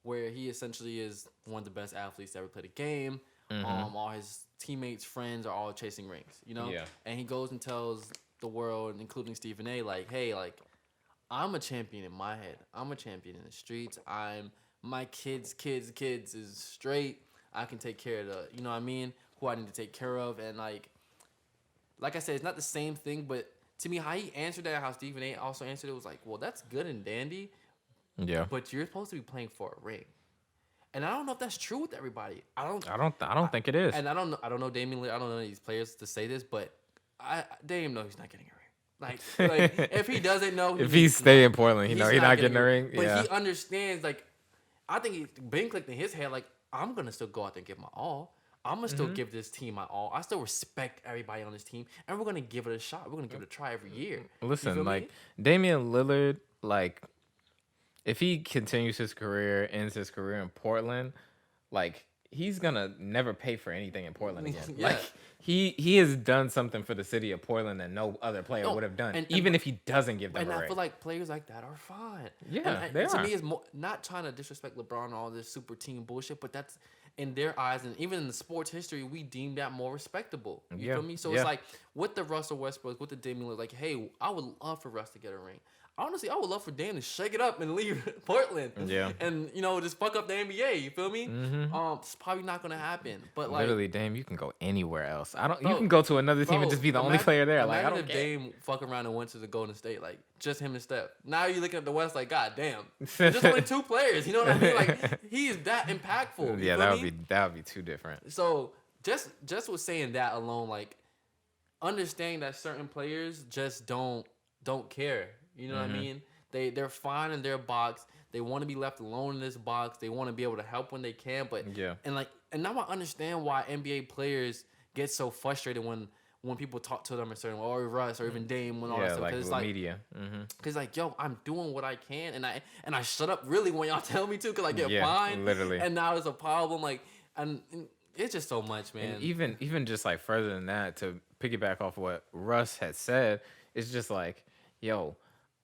where he essentially is one of the best athletes to ever play the game. Mm-hmm. All his teammates, friends are all chasing rings, you know? Yeah. And he goes and tells the world, including Stephen A, like, hey, like, I'm a champion in my head. I'm a champion in the streets. My kids is straight. I can take care of the, you know what I mean, who I need to take care of. And like I said, it's not the same thing, but to me, how he answered that, how Stephen A also answered it was like, well, that's good and dandy, Yeah. but you're supposed to be playing for a ring. And I don't know if that's true with everybody. I don't think it is. And I don't know Damian Lillard. I don't know these players to say this, but Dame knows he's not getting a ring. Like if he doesn't know, If he stay in Portland, he's he's not getting a ring. But Yeah. he understands. Like I think he been clicked in his head. Like I'm gonna still go out there and give my all. I'm gonna still give this team my all. I still respect everybody on this team, and we're gonna give it a shot. We're gonna give it a try every year. You Listen, feel like me? Damian Lillard, like if he continues his career, ends his career in Portland, like he's gonna never pay for anything in Portland again. Yeah. Like he has done something for the city of Portland that no other player No, would have done, and- even if he doesn't give them And a I ring. feel like players like that are fine. Yeah, and they to are. me, it's more, not trying to disrespect LeBron and all this super team bullshit, but that's in their eyes, and even in the sports history, we deem that more respectable. You Yeah, feel me? So yeah. it's like with the Russell Westbrook, with the Damian Lillard, like, hey, I would love for Russ to get a ring. Honestly, I would love for Dame to shake it up and leave Portland. Yeah. And just fuck up the NBA. You feel me? It's probably not gonna happen. But like, Literally, Dame, you can go anywhere else. I don't. Bro, you can go to another team and just be the only player there. Like I imagine don't if care. Dame fuck around and went to the Golden State, like just him and Steph. Now you're looking at the West, like God damn, there's only two players. You know what I mean? Like he is that impactful. You Yeah, feel me? that would be too different. So just with saying that alone, like understanding that certain players just don't care. You know what I mean? They're fine in their box. They want to be left alone in this box. They want to be able to help when they can. But Yeah. and now I understand why NBA players get so frustrated when people talk to them a certain way, or Russ, or even Dame, when all that Yeah, stuff. like Cause with media. Cause like, yo, I'm doing what I can, and I shut up really when y'all tell me to, cause I get Yeah, fined, literally. and now it's a problem. Like, and it's just so much, man. And even just like further than that, to piggyback off what Russ had said, it's just like, yo,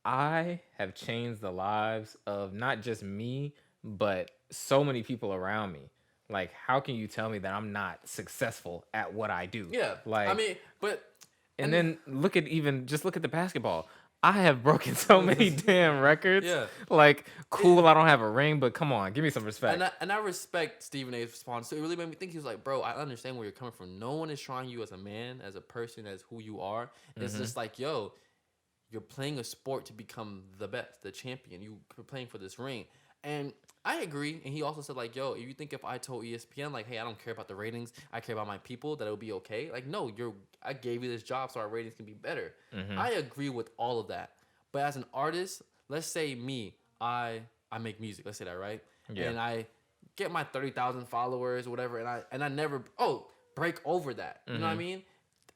I have changed the lives of not just me, but so many people around me. Like, how can you tell me that I'm not successful at what I do? Yeah, Like, I mean, but and then look at the basketball. I have broken so many damn records. Yeah. Like, cool, I don't have a ring, but come on, give me some respect. and I respect Stephen A's response. So it really made me think. He was like, bro, I understand where you're coming from. No one is trying you as a man, as a person, as who you are. It's just like, yo, you're playing a sport to become the best, the champion. You're playing for this ring. And I agree. And he also said, like, yo, you think if I told ESPN, like, hey, I don't care about the ratings, I care about my people, that it'll be okay? Like, no, I gave you this job so our ratings can be better. I agree with all of that. But as an artist, let's say me, I make music. Let's say that, right? Yeah. And I get my 30,000 followers or whatever, and I never break over that. You know what I mean?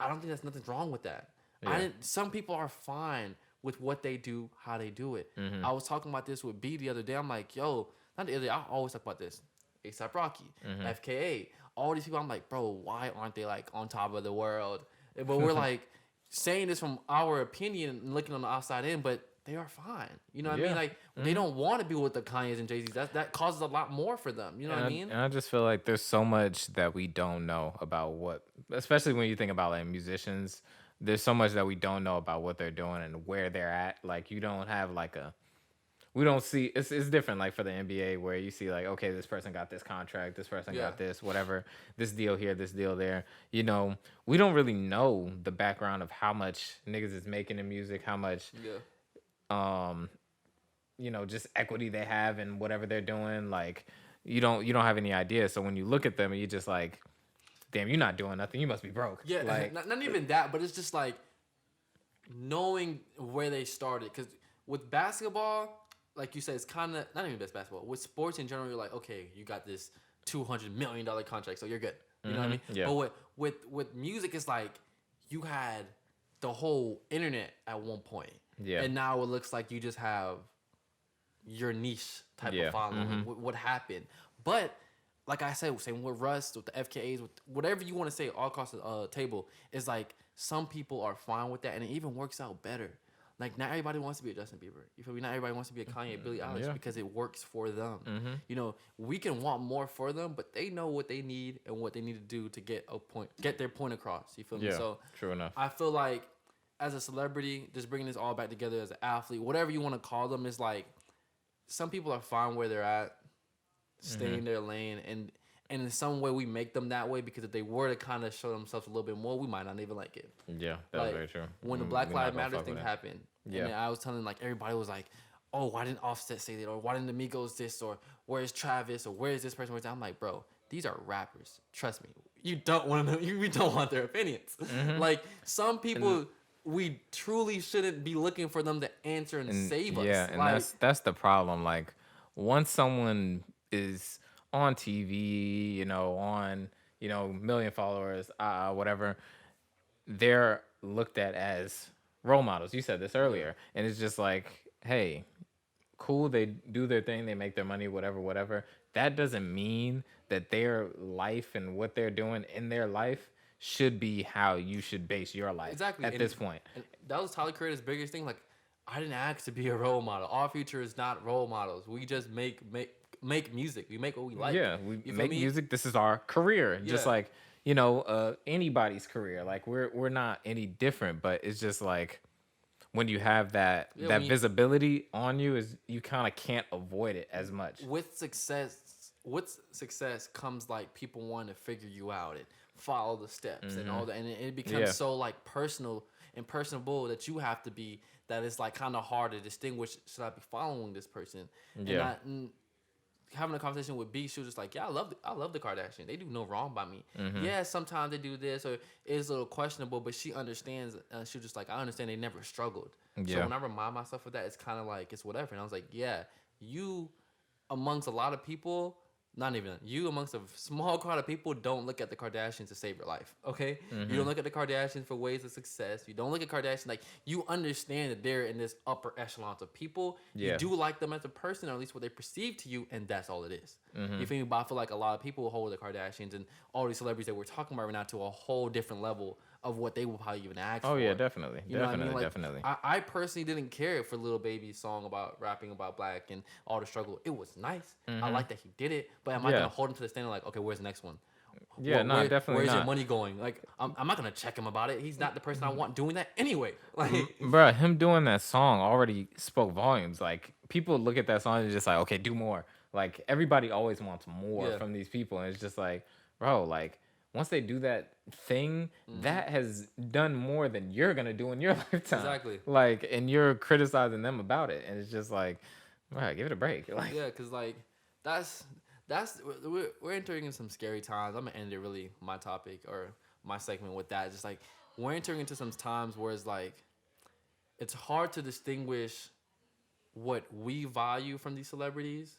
I don't think there's nothing wrong with that. Yeah. Some people are fine with what they do, how they do it. I was talking about this with B the other day. I'm like, yo, not the other day, I always talk about this. A$AP Rocky, FKA, all these people. I'm like, bro, why aren't they like on top of the world? But we're like saying this from our opinion and looking on the outside in, but they are fine. You know what I Yeah. mean? Like they don't want to be with the Kanye's and Jay-Z's. That causes a lot more for them. You know what I mean? And I just feel like there's so much that we don't know about what, especially when you think about like musicians. There's so much that we don't know about what they're doing and where they're at. Like you don't have like we don't see. It's different. Like for the NBA, where you see like, okay, this person got this contract, this person got this, whatever, this deal here, this deal there. You know, we don't really know the background of how much niggas is making in music, how much just equity they have in whatever they're doing. Like you don't have any idea. So when you look at them and you just like, damn, you're not doing nothing. You must be broke. Yeah, like not even that, but it's just like knowing where they started. Because with basketball, like you said, it's kind of not even just basketball. With sports in general, you're like, okay, you got this $200 million contract, so you're good. You know what I mean? Yeah. But with music, it's like you had the whole internet at one point. Yeah. And now it looks like you just have your niche type of following. What happened? But like I said, same with Russ, with the FKAs, with whatever you want to say, all across the table, is like some people are fine with that, and it even works out better. Like not everybody wants to be a Justin Bieber. You feel me? Not everybody wants to be a Kanye, Billie Eilish Yeah. because it works for them. Mm-hmm. You know, we can want more for them, but they know what they need and what they need to do to get their point across. You feel me? Yeah. So True enough. I feel like as a celebrity, just bringing this all back together as an athlete, whatever you want to call them, is like some people are fine where they're at, stay in their lane, and in some way we make them that way because if they were to kind of show themselves a little bit more, we might not even like it. Yeah, that's Like very true. when the We Black not Lives gonna Matter fuck thing with it. happened, Yeah. and then I was telling like everybody was like, "Oh, why didn't Offset say that? Or why didn't the Migos this? Or where's Travis? Or where's this person?" I'm like, bro, these are rappers. Trust me, you don't want to know. You don't want their opinions. Like some people, we truly shouldn't be looking for them to answer and save us. Yeah, and like, that's the problem. Like once someone is on TV, on million followers, whatever, they're looked at as role models. You said this earlier, and it's just like, hey, cool, they do their thing, they make their money, whatever, whatever. That doesn't mean that their life and what they're doing in their life should be how you should base your life exactly. at this point. And that was Tyler Creator's biggest thing. Like, I didn't ask to be a role model. Our future is not role models. We just make music. We make what we like. Yeah, we You feel make me? music. This is our career, just Yeah. like anybody's career. Like we're not any different, but it's just like when you have that Yeah, that when you- visibility on you, is you kind of can't avoid it as much. With success comes like people wanting to figure you out and follow the steps and all that, and it becomes Yeah. so like personal and personable that you have to be, that it's like kind of hard to distinguish, should I be following this person? Yeah. And having a conversation with B, she was just like, yeah, I love the Kardashians. They do no wrong by me. Mm-hmm. Yeah, sometimes they do this or it's a little questionable, but she understands. She was just like, I understand they never struggled. So Yeah. when I remind myself of that, it's kind of like, it's whatever. And I was like, yeah, you amongst a lot of people, not even you amongst a small crowd of people, don't look at the Kardashians to save your life. Okay, Mm-hmm. you don't look at the Kardashians for ways of success. You don't look at Kardashians like, you understand that they're in this upper echelon of people. Yeah. You do like them as a person, or at least what they perceive to you, and that's all it is. Mm-hmm. You feel me? But I feel like a lot of people hold the Kardashians and all these celebrities that we're talking about right now to a whole different level of what they will probably even ask for. Oh yeah, definitely, You know what I mean? definitely, Like, definitely. I personally didn't care for Lil Baby's song about rapping about black and all the struggle. It was nice. I like that he did it. But am I Yeah. gonna hold him to the standard like, okay, where's the next one? Yeah, no, definitely Where's not. your money going? Like, I'm not gonna check him about it. He's not the person I want doing that anyway. Like, Bruh, him doing that song already spoke volumes. Like people look at that song and just like, okay, do more. Like everybody always wants more Yeah. from these people, and it's just like, bro, like once they do that thing, that has done more than you're gonna do in your lifetime. Exactly. Like, and you're criticizing them about it, and it's just like, bro, give it a break. Like, yeah, cause like that's we're entering in some scary times. I'm gonna end it really my topic or my segment with that. Just like we're entering into some times where it's like it's hard to distinguish what we value from these celebrities,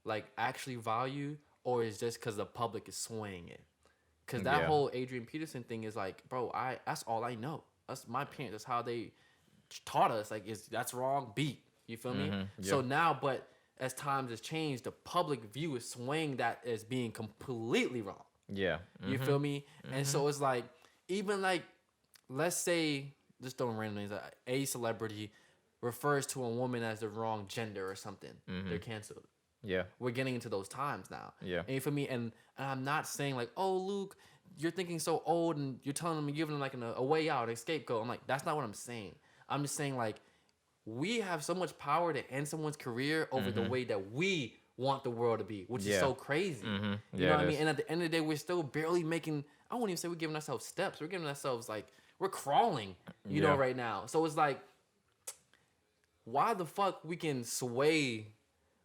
like actually value, or is just because the public is swaying it. Cause that Yeah. whole Adrian Peterson thing is like, bro, that's all I know. That's my parents. That's how they taught us. Like, that's wrong. Beat. You feel me? So now, but as times has changed, the public view is swaying that as being completely wrong. yeah, You feel me? And so it's like, even like, let's say, just throwing random names, a celebrity refers to a woman as the wrong gender or something, they're canceled. yeah, We're getting into those times now. Yeah. And you feel me? And I'm not saying like, oh, Luke, you're thinking so old and you're telling them, giving them like a way out, a scapegoat. I'm like, that's not what I'm saying. I'm just saying like, we have so much power to end someone's career over the way that we want the world to be, which is Yeah. so crazy. You Yeah, know what it I mean? is. And at the end of the day, we're still barely making, I wouldn't even say we're giving ourselves steps. We're giving ourselves like, we're crawling, you know, Yeah. right now. So it's like, why the fuck we can sway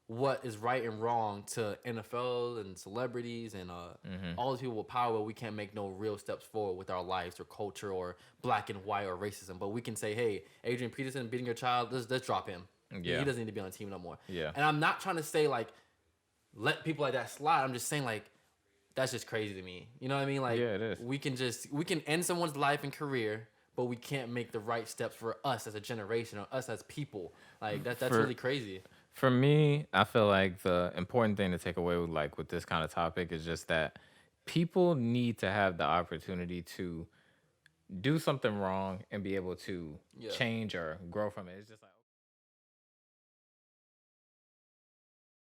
what is right and wrong to NFL and celebrities and all these people with power, but we can't make no real steps forward with our lives or culture or black and white or racism. But we can say, hey, Adrian Peterson beating your child, let's drop him. Yeah. He doesn't need to be on the team no more. Yeah. And I'm not trying to say like let people like that slide. I'm just saying like that's just crazy to me. You know what I mean? Like Yeah, it is. we can end someone's life and career, but we can't make the right steps for us as a generation or us as people. Like that's For- really crazy. For me, I feel like the important thing to take away with this kind of topic is just that people need to have the opportunity to do something wrong and be able to Yeah. change or grow from it. It's just like